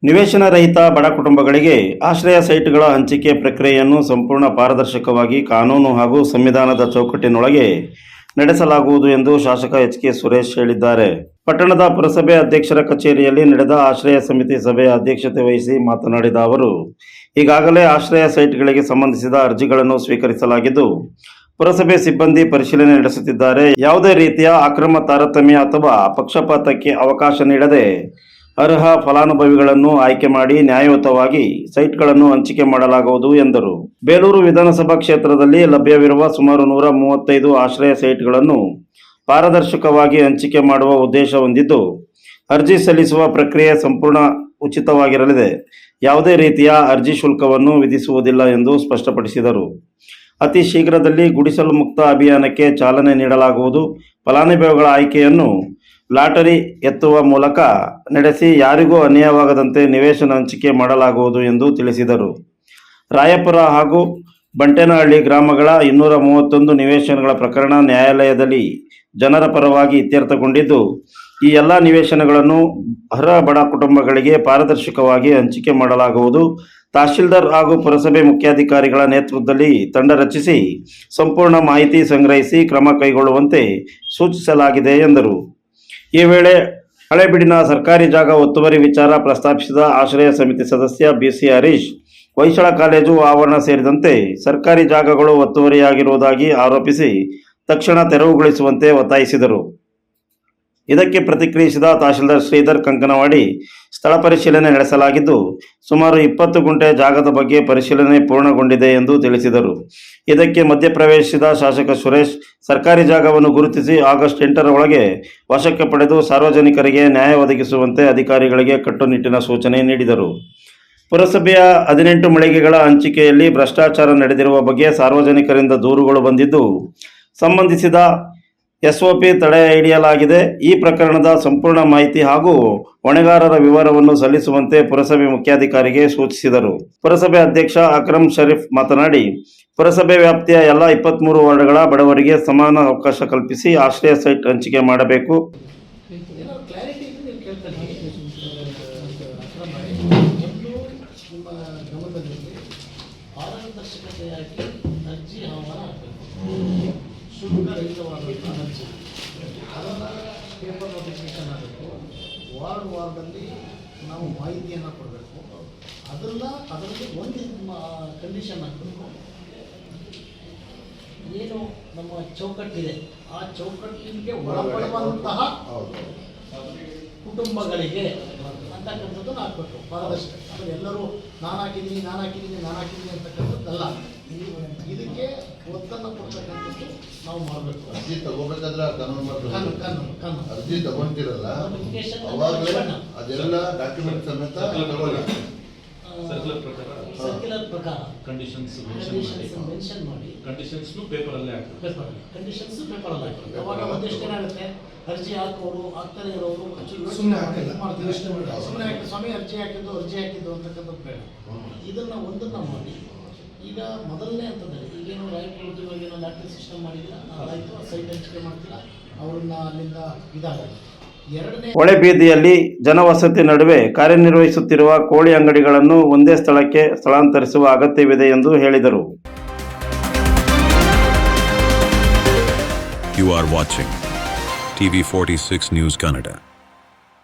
ನಿವೇಶನ ರಹಿತ ಬಡ ಕುಟುಂಬಗಳಿಗೆ ಆಶ್ರಯ ಸೈಟ್ಗಳ ಹಂಚಿಕೆ ಪ್ರಕ್ರಿಯೆಯನ್ನು ಸಂಪೂರ್ಣ ಪಾರದರ್ಶಕವಾಗಿ ಕಾನೂನು ಹಾಗೂ ಸಂವಿಧಾನದ ಚೌಕಟ್ಟಿನೊಳಗೆ ನಡೆಸಲಾಗುವುದು ಎಂದು ಶಾಸಕ ಎಚ್.ಕೆ. ಸುರೇಶ್ ಹೇಳಿದ್ದಾರೆ. ಪಟ್ಟಣದ ಪುರಸಭೆ ಅಧ್ಯಕ್ಷರ ಕಚೇರಿಯಲ್ಲಿ ನಡೆದ ಆಶ್ರಯ ಸಮಿತಿ ಸಭೆಯ ಅಧ್ಯಕ್ಷತೆ ವಹಿಸಿ ಮಾತನಾಡಿದ ಅವರು, ಈಗಾಗಲೇ ಆಶ್ರಯ ಸೈಟ್ಗಳಿಗೆ ಸಂಬಂಧಿಸಿದ ಅರ್ಜಿಗಳನ್ನು ಸ್ವೀಕರಿಸಲಾಗಿದ್ದು, ಪುರಸಭೆ ಸಿಬ್ಬಂದಿ ಪರಿಶೀಲನೆ ನಡೆಸುತ್ತಿದ್ದಾರೆ. ಯಾವುದೇ ರೀತಿಯ ಅಕ್ರಮ ತಾರತಮ್ಯ ಅಥವಾ ಪಕ್ಷಪಾತಕ್ಕೆ ಅವಕಾಶ ನೀಡದೆ ಅರ್ಹ ಫಲಾನುಭವಿಗಳನ್ನು ಆಯ್ಕೆ ಮಾಡಿ ನ್ಯಾಯಯುತವಾಗಿ ಸೈಟ್ಗಳನ್ನು ಹಂಚಿಕೆ ಮಾಡಲಾಗುವುದು ಎಂದರು. ಬೇಲೂರು ವಿಧಾನಸಭಾ ಕ್ಷೇತ್ರದಲ್ಲಿ ಲಭ್ಯವಿರುವ ಸುಮಾರು 135 ಆಶ್ರಯ ಸೈಟ್ಗಳನ್ನು ಪಾರದರ್ಶಕವಾಗಿ ಹಂಚಿಕೆ ಮಾಡುವ ಉದ್ದೇಶ ಹೊಂದಿದ್ದು, ಅರ್ಜಿ ಸಲ್ಲಿಸುವ ಪ್ರಕ್ರಿಯೆ ಸಂಪೂರ್ಣ ಉಚಿತವಾಗಿರಲಿದೆ. ಯಾವುದೇ ರೀತಿಯ ಅರ್ಜಿ ಶುಲ್ಕವನ್ನು ವಿಧಿಸುವುದಿಲ್ಲ ಎಂದು ಸ್ಪಷ್ಟಪಡಿಸಿದರು. ಅತಿ ಶೀಘ್ರದಲ್ಲಿ ಗುಡಿಸಲು ಮುಕ್ತ ಅಭಿಯಾನಕ್ಕೆ ಚಾಲನೆ ನೀಡಲಾಗುವುದು. ಫಲಾನುಭವಿಗಳ ಆಯ್ಕೆಯನ್ನು ಲಾಟರಿ ಎತ್ತುವ ಮೂಲಕ ನಡೆಸಿ ಯಾರಿಗೂ ಅನ್ಯಾಯವಾಗದಂತೆ ನಿವೇಶನ ಹಂಚಿಕೆ ಮಾಡಲಾಗುವುದು ಎಂದು ತಿಳಿಸಿದರು. ರಾಯಪುರ ಹಾಗೂ ಬಂಟೇನಹಳ್ಳಿ ಗ್ರಾಮಗಳ 231 ನಿವೇಶನಗಳ ಪ್ರಕರಣ ನ್ಯಾಯಾಲಯದಲ್ಲಿ ಜನರ ಪರವಾಗಿ ಇತ್ಯರ್ಥಗೊಂಡಿದ್ದು, ಈ ಎಲ್ಲ ನಿವೇಶನಗಳನ್ನು ಅರ್ಹ ಬಡ ಕುಟುಂಬಗಳಿಗೆ ಪಾರದರ್ಶಕವಾಗಿ ಹಂಚಿಕೆ ಮಾಡಲಾಗುವುದು. ತಹಶೀಲ್ದಾರ್ ಹಾಗೂ ಪುರಸಭೆ ಮುಖ್ಯಾಧಿಕಾರಿಗಳ ನೇತೃತ್ವದಲ್ಲಿ ತಂಡ ರಚಿಸಿ ಸಂಪೂರ್ಣ ಮಾಹಿತಿ ಸಂಗ್ರಹಿಸಿ ಕ್ರಮ ಕೈಗೊಳ್ಳುವಂತೆ ಸೂಚಿಸಲಾಗಿದೆ ಎಂದರು. ಈ ವೇಳೆ ಹಳೇಬೀಡಿನ ಸರ್ಕಾರಿ ಜಾಗ ಒತ್ತುವರಿ ವಿಚಾರ ಪ್ರಸ್ತಾಪಿಸಿದ ಆಶ್ರಯ ಸಮಿತಿ ಸದಸ್ಯ ಬಿ.ಸಿ. ಹರೀಶ್, ಹೊಯ್ಸಳ ಕಾಲೇಜು ಆವರಣ ಸೇರಿದಂತೆ ಸರ್ಕಾರಿ ಜಾಗಗಳು ಒತ್ತುವರಿಯಾಗಿರುವುದಾಗಿ ಆರೋಪಿಸಿ ತಕ್ಷಣ ತೆರವುಗೊಳಿಸುವಂತೆ ಒತ್ತಾಯಿಸಿದರು. ಇದಕ್ಕೆ ಪ್ರತಿಕ್ರಿಯಿಸಿದ ತಹಶೀಲ್ದಾರ್ ಶ್ರೀಧರ್ ಕಂಕನವಾಡಿ, ಸ್ಥಳ ಪರಿಶೀಲನೆ ನಡೆಸಲಾಗಿದ್ದು, ಸುಮಾರು 20 ಗುಂಟೆ ಜಾಗದ ಬಗ್ಗೆ ಪರಿಶೀಲನೆ ಪೂರ್ಣಗೊಂಡಿದೆ ಎಂದು ತಿಳಿಸಿದರು. ಇದಕ್ಕೆ ಮಧ್ಯಪ್ರವೇಶಿಸಿದ ಶಾಸಕ ಸುರೇಶ್, ಸರ್ಕಾರಿ ಜಾಗವನ್ನು ಗುರುತಿಸಿ ಆಗಸ್ಟ್ 8ರ ಒಳಗೆ ವಶಕ್ಕೆ ಪಡೆದು ಸಾರ್ವಜನಿಕರಿಗೆ ನ್ಯಾಯ ಒದಗಿಸುವಂತೆ ಅಧಿಕಾರಿಗಳಿಗೆ ಕಟ್ಟುನಿಟ್ಟಿನ ಸೂಚನೆ ನೀಡಿದರು. ಪುರಸಭೆಯ 18 ಮಳಿಗೆಗಳ ಹಂಚಿಕೆಯಲ್ಲಿ ಭ್ರಷ್ಟಾಚಾರ ನಡೆದಿರುವ ಬಗ್ಗೆ ಸಾರ್ವಜನಿಕರಿಂದ ದೂರುಗಳು ಬಂದಿದ್ದು, ಸಂಬಂಧಿಸಿದ ಎಸ್ಒಪಿ ತಡೆ ಹಿಡಿಯಲಾಗಿದೆ. ಈ ಪ್ರಕರಣದ ಸಂಪೂರ್ಣ ಮಾಹಿತಿ ಹಾಗೂ ಹೊಣೆಗಾರರ ವಿವರವನ್ನು ಸಲ್ಲಿಸುವಂತೆ ಪುರಸಭೆ ಮುಖ್ಯಾಧಿಕಾರಿಗೆ ಸೂಚಿಸಿದರು. ಪುರಸಭೆ ಅಧ್ಯಕ್ಷ ಅಕ್ರಮ್ ಶರೀಫ್ ಮಾತನಾಡಿ, ಪುರಸಭೆ ವ್ಯಾಪ್ತಿಯ ಎಲ್ಲ 23 ವಾರ್ಡ್ಗಳ ಬಡವರಿಗೆ ಸಮಾನ ಅವಕಾಶ ಕಲ್ಪಿಸಿ ಆಶ್ರಯ ಸೈಟ್ ಹಂಚಿಕೆ ಮಾಡಬೇಕು. ಅದನ್ನು ಪೇಪರ್ ನೋಟಿಫಿಕೇಶನ್ ಆಗಬೇಕು. ವಾರ್ಡಲ್ಲಿ ನಾವು ಮಾಹಿತಿಯನ್ನು ಕೊಡಬೇಕು. ಅದರಲ್ಲಿ ಒಂದು ಕಂಡೀಷನ್ ಹಾಕಬೇಕು. ಏನು ನಮ್ಮ ಚೌಕಟ್ಟಿದೆ, ಆ ಚೌಕಟ್ಟಿಗೆ ಒಳಪಡುವಂತಹ ಕುಟುಂಬಗಳಿಗೆ ಅಂತಕ್ಕಂಥದ್ದನ್ನು ಹಾಕಬೇಕು. ಪಾರದರ್ಶಕ. ಆಮೇಲೆ ಎಲ್ಲರೂ ನಾನು ಹಾಕಿದ್ದೀನಿ ಅಂತಕ್ಕಂಥದ್ದಲ್ಲ. ಇದಕ್ಕೆ ಒತ್ತನ್ನು ಕೊಡ್ತಕ್ಕಂಥದ್ದು ನಾವು ಮಾಡಬೇಕು. ಅರ್ಜಿ ತಗೋಬೇಕಾದ್ರೆ ಕಾನೂನು ಅರ್ಜಿ ತಗೊಂತಿರಲ್ಲ, ಅದೆಲ್ಲ ಡಾಕ್ಯುಮೆಂಟ್ ಸಮೇತ ಸರ್ಕ್ಯುಲರ್ ಪ್ರಕಾರ ಕಂಡೀಷನ್ಸ್ ಮೆನ್ಷನ್ ಮಾಡಿ ಕಂಡೀಷನ್ಸ್ ಪೇಪರಲ್ಲೇ ಹಾಕ್ತಾರೆ. ಅವಾಗ ಒಂದಿಷ್ಟು ಏನಾಗುತ್ತೆ, ಅರ್ಜಿ ಹಾಕೋರು ಆಗ್ತಾನೆ ಇರೋರು ಸುಮ್ಮನೆ ಹಾಕಿಲ್ಲ, ಸುಮ್ಮನೆ ಹಾಕಿ ಸ್ವಾಮಿ ಅರ್ಜಿ ಹಾಕಿದ್ದು ಅಂತಕ್ಕಂಥದ್ದು ಬೇಡ. ಇದನ್ನು ಒಂದನ್ನು ಮಾಡಿ. ಈಗ ಮೊದಲನೇ ಹಂತದಲ್ಲಿ ಈಗೇನು ರಾಯಪುರದೊಳಗೇನೋ ಲಾಟ್ರಿ ಸಿಸ್ಟಮ್ ಮಾಡಿಲ್ಲ, ಆಯಿತು, ಸೈಟ್ ಹಂಚಿಕೆ ಮಾಡ್ತಿಲ್ಲ, ಅವ್ರನ್ನ ಅಲ್ಲಿಂದ ಇದಾಗಲ್ಲ. ಹೊಳೆಬೀದಿಯಲ್ಲಿ ಜನವಸತಿ ನಡುವೆ ಕಾರ್ಯನಿರ್ವಹಿಸುತ್ತಿರುವ ಕೋಳಿ ಅಂಗಡಿಗಳನ್ನು ಒಂದೇ ಸ್ಥಳಕ್ಕೆ ಸ್ಥಳಾಂತರಿಸುವ ಅಗತ್ಯವಿದೆ ಎಂದು ಹೇಳಿದರು. You are watching TV 46 News Kannada.